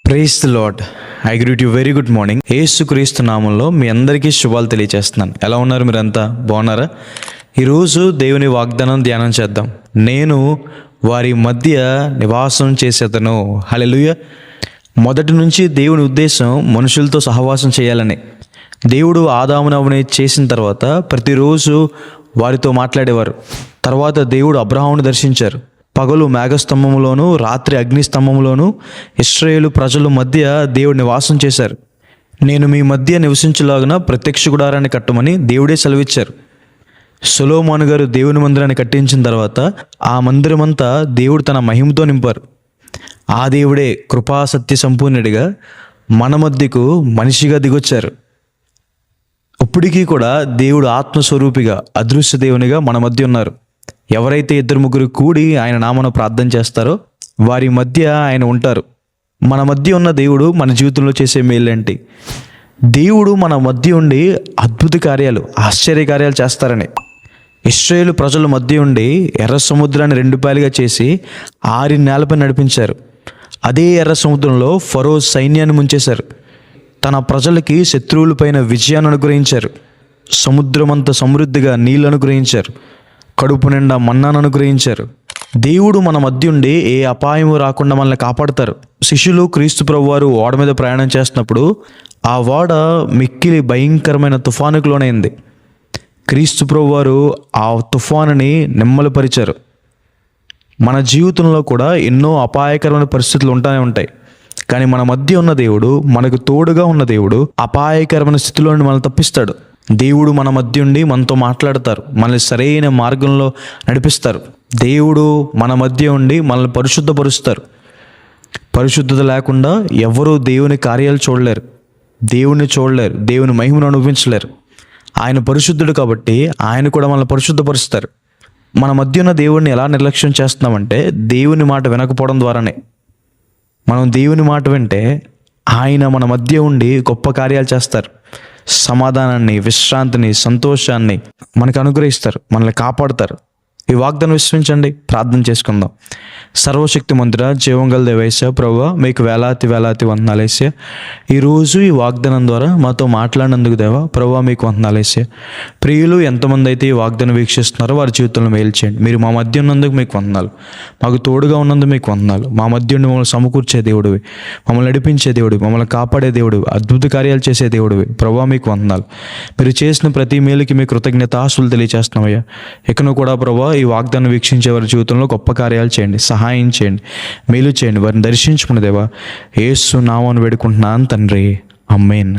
Praise the Lord. I greet you very good morning. యేసుక్రీస్తు నామంలో మీ అందరికీ శుభాలు తెలియజేస్తున్నాను. ఎలా ఉన్నారు? మీరంతా బాగున్నారా? ఈరోజు దేవుని వాగ్దానం ధ్యానం చేద్దాం. నేను వారి మధ్య నివాసం చేసేదను. హల్లెలూయా. మొదటి నుంచి దేవుని ఉద్దేశం మనుషులతో సహవాసం చేయాలని. దేవుడు ఆదామునవుని చేసిన తర్వాత ప్రతిరోజు వారితో మాట్లాడేవారు. తర్వాత దేవుడు అబ్రహామును దర్శించారు. పగలు మేఘస్తంభంలోను, రాత్రి అగ్నిస్తంభంలోను ఇశ్రాయేలు ప్రజల మధ్య దేవుడు నివాసం చేశారు. నేను మీ మధ్య నివసించులాగున ప్రత్యక్ష గుడారాన్ని కట్టమని దేవుడే సెలవిచ్చారు. సొలొమోను గారు దేవుని మందిరాన్ని కట్టించిన తర్వాత ఆ మందిరమంతా దేవుడు తన మహిమతో నింపారు. ఆ దేవుడే కృపా సత్య సంపూర్ణుడిగా మన మధ్యకు మనిషిగా దిగొచ్చారు. ఇప్పటికీ కూడా దేవుడు ఆత్మస్వరూపిగా, అదృశ్య దేవునిగా మన మధ్య ఉన్నారు. ఎవరైతే ఇద్దరు ముగ్గురు కూడి ఆయన నామను ప్రార్థన చేస్తారో వారి మధ్య ఆయన ఉంటారు. మన మధ్య ఉన్న దేవుడు మన జీవితంలో చేసే మేలేంటి? దేవుడు మన మధ్య ఉండి అద్భుత కార్యాలు, ఆశ్చర్య కార్యాలు చేస్తారని. ఇశ్రాయేలు ప్రజల మధ్య ఉండి ఎర్ర సముద్రాన్ని 2 పాయలుగా చేసి 6 నేలపై నడిపించారు. అదే ఎర్ర సముద్రంలో ఫరో సైన్యాన్ని ముంచేశారు. తన ప్రజలకి శత్రువులపైన విజయాన్ని అనుగ్రహించారు. సముద్రమంత సమృద్ధిగా నీళ్ళు అనుగ్రహించారు. కడుపు నిండా మన్నాను అనుగ్రహించారు. దేవుడు మన మధ్య ఉండి ఏ అపాయము రాకుండా మనల్ని కాపాడుతారు. శిష్యులు క్రీస్తు ప్రభువారు ఓడ మీద ప్రయాణం చేస్తున్నప్పుడు ఆ ఓడ మిక్కిలి భయంకరమైన తుఫానుకు లోనైంది. క్రీస్తు ప్రభువారు ఆ తుఫానుని నెమ్మలిపరిచారు. మన జీవితంలో కూడా ఎన్నో అపాయకరమైన పరిస్థితులు ఉంటానే ఉంటాయి. కానీ మన మధ్య ఉన్న దేవుడు, మనకు తోడుగా ఉన్న దేవుడు అపాయకరమైన స్థితిలో నుండి మనల్ని తప్పిస్తాడు. దేవుడు మన మధ్య ఉండి మనతో మాట్లాడతారు, మనల్ని సరైన మార్గంలో నడిపిస్తారు. దేవుడు మన మధ్య ఉండి మనల్ని పరిశుద్ధపరుస్తారు. పరిశుద్ధత లేకుండా ఎవరూ దేవుని కార్యాలు చూడలేరు, దేవుని చూడలేరు, దేవుని మహిమను అనుభవించలేరు. ఆయన పరిశుద్ధుడు కాబట్టి ఆయన కూడా మనల్ని పరిశుద్ధపరుస్తారు. మన మధ్య ఉన్న దేవుడిని ఎలా నిర్లక్ష్యం చేస్తున్నామంటే దేవుని మాట వినకపోవడం ద్వారానే. మనం దేవుని మాట వింటే ఆయన మన మధ్య ఉండి గొప్ప కార్యాలు చేస్తారు. సమాధానాన్ని, విశ్రాంతిని, సంతోషాన్ని మనకు అనుగ్రహిస్తారు, మనల్ని కాపాడుతారు. ఈ వాగ్దానం విశ్వసించండి. ప్రార్థన చేసుకుందాం. సర్వశక్తి మంతుడా, జీవంగల దేవేశ ప్రభువా, మీకు వేలాది వందనాలేసా. ఈరోజు ఈ వాగ్దానం ద్వారా మాతో మాట్లాడినందుకు దేవా ప్రభువా మీకు వందనాలేసా. ప్రియులు ఎంతమంది అయితే ఈ వాగ్దానం వీక్షిస్తున్నారో వారి జీవితంలో మేలు చేయండి. మీరు మా మధ్య ఉన్నందుకు మీకు వందనాలు, మాకు తోడుగా ఉన్నందుకు మీకు వందనాలు. మా మధ్య ఉండి మమ్మల్ని సమకూర్చే దేవుడివి, మమ్మల్ని నడిపించే దేవుడివి, మమ్మల్ని కాపాడే దేవుడివి, అద్భుత కార్యాలు చేసే దేవుడివి ప్రభువా మీకు వందనాలు. మీరు చేసిన ప్రతి మేలుకి మీ కృతజ్ఞతాస్తులు తెలియజేస్తున్నామయ్యా. ఇకను కూడా ప్రభువా ఈ వాగ్దానం వీక్షించే వారి జీవితంలో గొప్ప కార్యాలు చేయండి, సహాయం చేయండి, మేలు చేయండి, వారిని దర్శించుకున్న దేవా యేసు నామమున వేడుకుంటున్నాను తండ్రి. ఆమేన్.